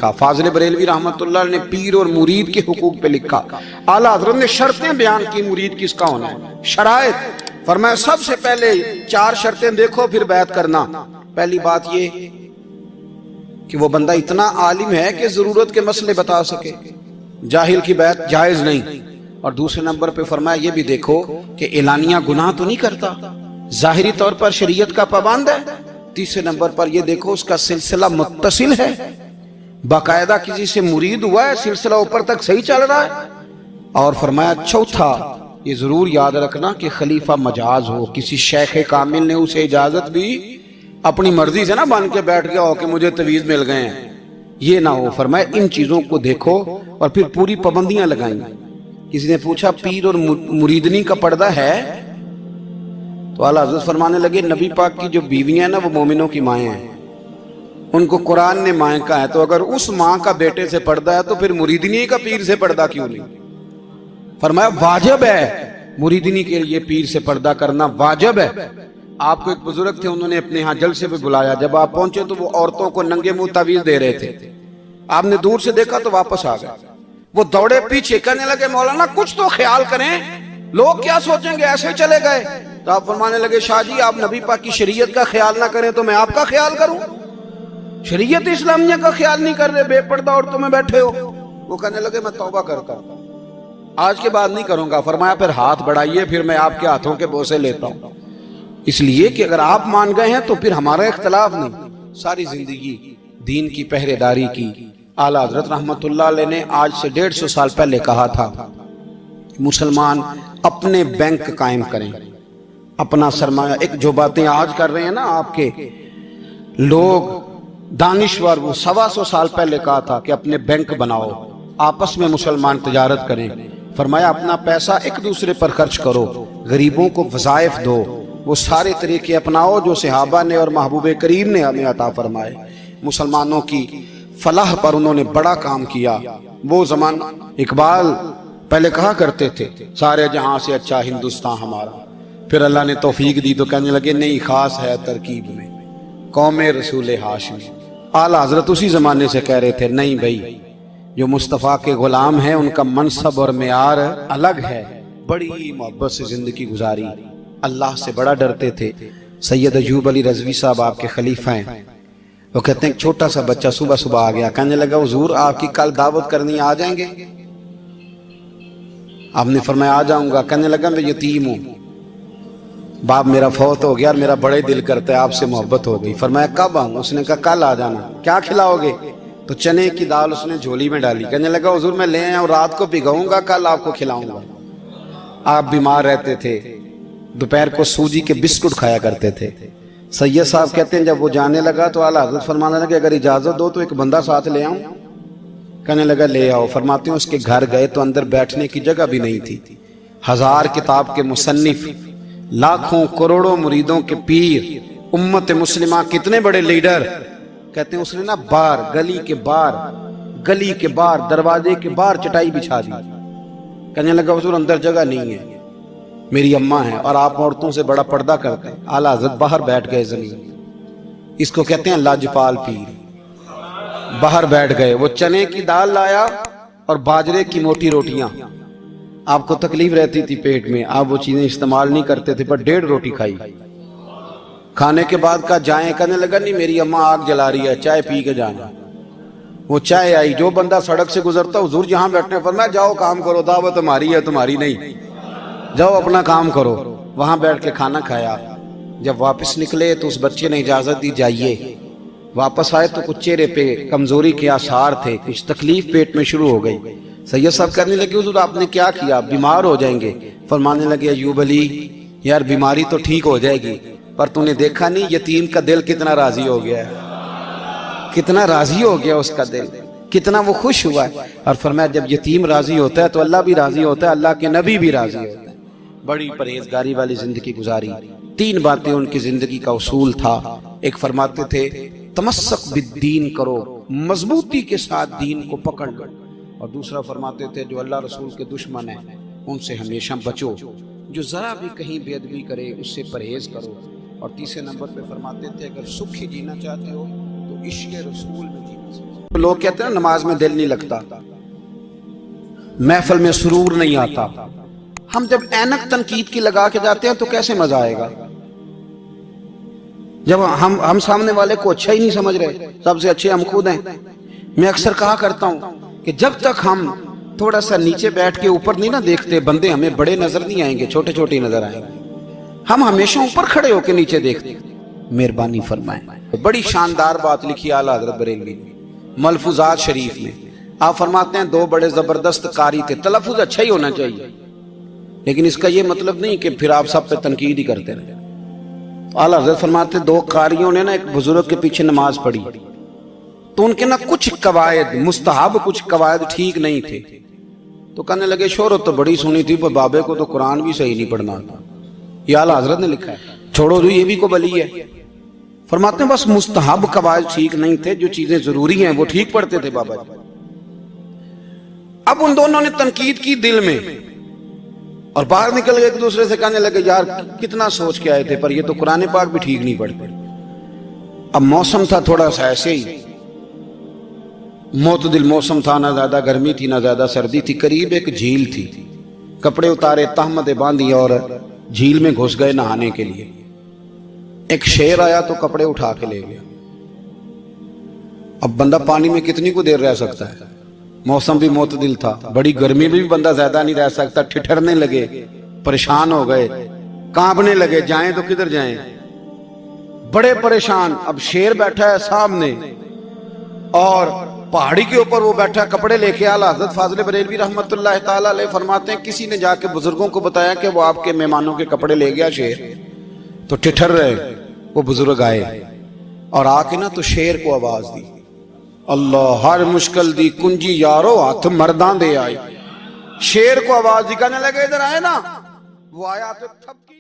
لکھا. فاضل بریلوی رحمۃ اللہ نے پیر اور مرید کے حقوق پہ لکھا. اعلیٰ حضرت نے شرطیں بیان کی مرید کس کا ہونا ہے, شرائط. فرمایا سب سے پہلے 4 شرطیں دیکھو پھر بیعت کرنا. پہلی بات یہ کہ وہ بندہ اتنا عالم ہے کہ ضرورت کے مسئلے بتا سکے, جاہل کی بیعت جائز نہیں. اور دوسرے نمبر پہ فرمایا یہ بھی دیکھو کہ اعلانیہ گناہ تو نہیں کرتا, ظاہری طور پر شریعت کا پابند ہے. تیسرے نمبر پر یہ دیکھو اس کا سلسلہ متصل ہے, باقاعدہ کسی سے مرید ہوا ہے, سلسلہ اوپر تک صحیح چل رہا ہے. اور فرمایا چوتھا یہ ضرور یاد رکھنا کہ خلیفہ مجاز ہو, کسی شیخ کامل نے اسے اجازت بھی اپنی مرضی سے نہ بن کے بیٹھ گیا ہو کہ مجھے تویز مل گئے ہیں, یہ نہ ہو. فرمایا ان چیزوں کو دیکھو اور پھر پوری پابندیاں لگائیں. کسی نے پوچھا پیر اور مریدنی کا پردہ ہے, تو اعلیٰ حضرت فرمانے لگے نبی پاک کی جو بیویاں ہیں نا وہ مومنوں کی مائیں ہیں, ان کو قرآن نے مائیں کہا ہے, تو اگر اس ماں کا بیٹے سے پردہ ہے تو پھر مریدنی کا پیر سے پردہ کیوں نہیں. فرمایا واجب ہے مریدنی کے لیے پیر سے پردہ کرنا, واجب ہے. آپ کو ایک بزرگ تھے, انہوں نے اپنے ہاں جلسے پہ بلایا, جب آپ پہنچے تو وہ عورتوں کو ننگے منہ تعویذ دے رہے تھے. آپ نے دور سے دیکھا تو واپس آ گئے. وہ دوڑے پیچھے, کہنے لگے مولانا کچھ تو خیال کریں, لوگ کیا سوچیں گے, ایسے چلے گئے. تو آپ فرمانے لگے شاہ جی آپ نبی پاک کی شریعت کا خیال نہ کریں تو میں آپ کا خیال کروں, شریعت اسلامیہ کا خیال نہیں کر رہے, بے پردہ عورتوں میں بیٹھے ہو. وہ کہنے لگے میں توبہ کرتا ہوں, آج کے بعد نہیں کروں گا. فرمایا پھر ہاتھ بڑھائیے, پھر میں آپ کے ہاتھوں کے بوسے لیتا ہوں. اس لیے کہ اگر آپ مان گئے ہیں تو پھر ہمارا اختلاف نہیں. ساری زندگی دین کی پہرے داری کی. اعلیٰ حضرت رحمت اللہ علیہ نے آج سے 150 سال پہلے کہا تھا مسلمان اپنے بینک قائم کریں, اپنا سرمایہ. ایک جو باتیں آج کر رہے ہیں نا آپ کے لوگ دانشور, وہ 125 سال پہلے کہا تھا کہ اپنے بینک بناؤ, آپس میں مسلمان تجارت کریں. فرمایا اپنا پیسہ ایک دوسرے پر خرچ کرو, غریبوں کو وظائف دو, وہ سارے طریقے اپناؤ جو صحابہ نے اور محبوب کریم نے ہمیں عطا فرمائے. مسلمانوں کی فلاح پر انہوں نے بڑا کام کیا. وہ زمانہ اقبال پہلے کہا کرتے تھے سارے جہاں سے اچھا ہندوستان ہمارا, پھر اللہ نے توفیق دی تو کہنے لگے نہیں خاص ہے ترکیب میں قوم رسول ہاشمی. اعلیٰ حضرت اسی زمانے سے کہہ رہے تھے نہیں بھائی جو مصطفیٰ کے غلام ہیں ان کا منصب اور معیار الگ ہے. بڑی محبت سے زندگی گزاری, اللہ سے بڑا ڈرتے تھے. سید ایوب علی رضوی صاحب آپ کے خلیفہ ہیں. وہ کہتے ہیں ایک چھوٹا سا بچہ صبح صبح آ گیا, کہنے لگا حضور آپ کی کل دعوت کرنی, آ جائیں گے؟ آپ نے فرمایا آ جاؤں گا. کہنے لگا میں یتیم ہوں, باپ میرا فوت ہو گیا اور میرا بڑے دل کرتا ہے آپ سے محبت ہو گئی. فرمایا کب آؤں؟ اس نے کہا کل آ جانا. کیا کھلاؤ گے؟ تو چنے کی دال اس نے جھولی میں ڈالی. کہنے لگا حضور میں لے آیا ہوں, رات کو بھگاؤں گا, کل آپ کو کھلاؤں گا. آپ بیمار رہتے تھے, دوپہر کو سوجی کے بسکٹ کھایا کرتے تھے. سید صاحب کہتے ہیں جب وہ جانے لگا تو اعلیٰ حضرت فرمانے لگے اگر اجازت دو تو ایک بندہ ساتھ لے آؤں. کہنے لگا لے آؤ. فرماتے ہیں اس کے گھر گئے تو اندر بیٹھنے کی جگہ بھی نہیں تھی. 1000 کتاب کے مصنف, لاکھوں کروڑوں مریدوں کے پیر, امت مسلمہ کتنے بڑے لیڈر. کہتے ہیں اس نے نا باہر گلی کے باہر دروازے کے باہر چٹائی بچھا دی. کہنے لگا حضور اندر جگہ نہیں ہے, میری اماں ہیں اور آپ عورتوں سے بڑا پردہ کرتے ہیں. اعلیٰ حضرت باہر بیٹھ گئے زمین, اس کو کہتے ہیں لاجپال پیر. باہر بیٹھ گئے, وہ چنے کی دال لایا اور باجرے کی موٹی روٹیاں. آپ کو تکلیف رہتی تھی پیٹ میں, آپ وہ چیزیں استعمال نہیں کرتے تھے, پر 1.5 روٹی کھائی. کھانے کے بعد کہا جائیں. کہنے لگا نہیں میری اماں آگ جلا رہی ہے, چائے پی کے جانا. وہ چائے آئی, جو بندہ سڑک سے گزرتا حضور جہاں بیٹھنے, فرمایا جاؤ کام کرو, دعوت ہماری ہے تمہاری نہیں, جاؤ اپنا کام کرو. وہاں بیٹھ کے کھانا کھایا. جب واپس نکلے تو اس بچے نے اجازت دی جائیے. واپس آئے تو کچھ چہرے پہ کمزوری کے آثار تھے, کچھ تکلیف پیٹ میں شروع ہو گئی. سید صاحب کہنے لگے حضور آپ نے کیا کیا, بیمار ہو جائیں گے. فرمانے لگے ایوب علی یار بیماری تو ٹھیک ہو جائے گی, پر تو نے دیکھا نہیں یتیم کا دل کتنا راضی ہو گیا ہے, کتنا راضی ہو گیا اس کا دل, کتنا وہ خوش ہوا ہے. اور فرمایا جب یتیم راضی ہوتا ہے تو اللہ بھی راضی ہوتا ہے, اللہ کے نبی بھی راضی ہوتا ہے. بڑی پرہیزگاری والی زندگی گزاری. 3 باتیں ان کی زندگی کا اصول تھا. ایک فرماتے تھے تمسک بالدین کرو, مضبوطی کے ساتھ دین کو پکڑ لو. اور دوسرا فرماتے تھے جو اللہ رسول کے دشمن ہیں ان سے ہمیشہ بچو, جو ذرا بھی کہیں بے ادبی کرے اس سے پرہیز کرو. اور تیسرے نمبر پہ فرماتے تھے اگر سکھی جینا چاہتے ہو تو عشق رسول میں جینا. لوگ کہتے ہیں نماز میں دل نہیں لگتا، محفل میں سرور نہیں آتا، ہم جب اینک تنقید کی لگا کے جاتے ہیں تو کیسے مزہ آئے گا؟ جب ہم سامنے والے کو اچھا ہی نہیں سمجھ رہے، سب سے اچھے ہم خود ہیں۔ میں اکثر کہا کرتا ہوں کہ جب تک ہم تھوڑا سا نیچے بیٹھ کے اوپر نہیں نہ دیکھتے، بندے ہمیں بڑے نظر نہیں آئیں گے، چھوٹے چھوٹے نظر آئیں گے۔ ہم ہمیشہ اوپر کھڑے ہو کے نیچے دیکھتے۔ مہربانی فرمائیں۔ بڑی شاندار بات لکھی اعلیٰ حضرت بریلوی نے ملفوظات شریف میں۔ آپ فرماتے ہیں دو بڑے زبردست قاری تھے، تلفظ اچھا ہی ہونا چاہیے، لیکن اس کا یہ مطلب نہیں کہ پھر آپ سب پہ تنقید ہی کرتے رہے۔ اعلیٰ حضرت فرماتے دو قاریوں نے نا ایک بزرگ کے پیچھے نماز پڑھی، تو ان کے نا کچھ قواعد مستحب، کچھ قواعد ٹھیک نہیں تھے، تو کہنے لگے شہرت تو بڑی سنی تھی، پر بابے کو تو قرآن بھی صحیح نہیں پڑھنا تھا۔ یہ اعلیٰ حضرت نے لکھا ہے، چھوڑو جو یہ بھی کو بلی ہے۔ فرماتے ہیں بس مستحب قواعد ٹھیک نہیں تھے، جو چیزیں ضروری ہیں وہ ٹھیک پڑھتے تھے بابا جی۔ اب ان دونوں نے تنقید کی دل میں، اور باہر نکل گئے ایک دوسرے سے کہنے لگے یار کتنا سوچ کے آئے تھے، پر یہ تو قرآن پاک بھی ٹھیک نہیں پڑھتے۔ اب موسم تھا تھوڑا سا ایسے ہی معتدل موسم تھا، نہ زیادہ گرمی تھی نہ زیادہ سردی تھی، قریب ایک جھیل تھی، کپڑے اتارے، تہمتیں باندھی اور جھیل میں گھس گئے نہانے کے لیے۔ ایک شیر آیا تو کپڑے اٹھا کے لے گیا۔ اب بندہ پانی میں کتنی کو دیر رہ سکتا ہے؟ موسم بھی معتدل تھا، بڑی گرمی میں بھی بندہ زیادہ نہیں رہ سکتا، ٹھٹھرنے لگے، پریشان ہو گئے، کانپنے لگے، جائیں تو کدھر جائیں، بڑے پریشان۔ اب شیر بیٹھا ہے سامنے اور پہاڑی کے اوپر وہ بیٹھا کپڑے لے کے۔ اعلیٰ حضرت فاضل بریلوی رحمت اللہ تعالیٰ علیہ فرماتے ہیں کسی نے جا کے بزرگوں کو بتایا کہ وہ آپ کے مہمانوں کے کپڑے لے گیا شیر، تو ٹھٹھر رہے۔ وہ بزرگ آئے اور آ کے نا تو شیر کو آواز دی، اللہ ہر مشکل دی کنجی یارو ہاتھ مرداں دے آئے۔ شیر کو آواز دی، کہنے لگے ادھر آئے نا، وہ آیا تو تھپکی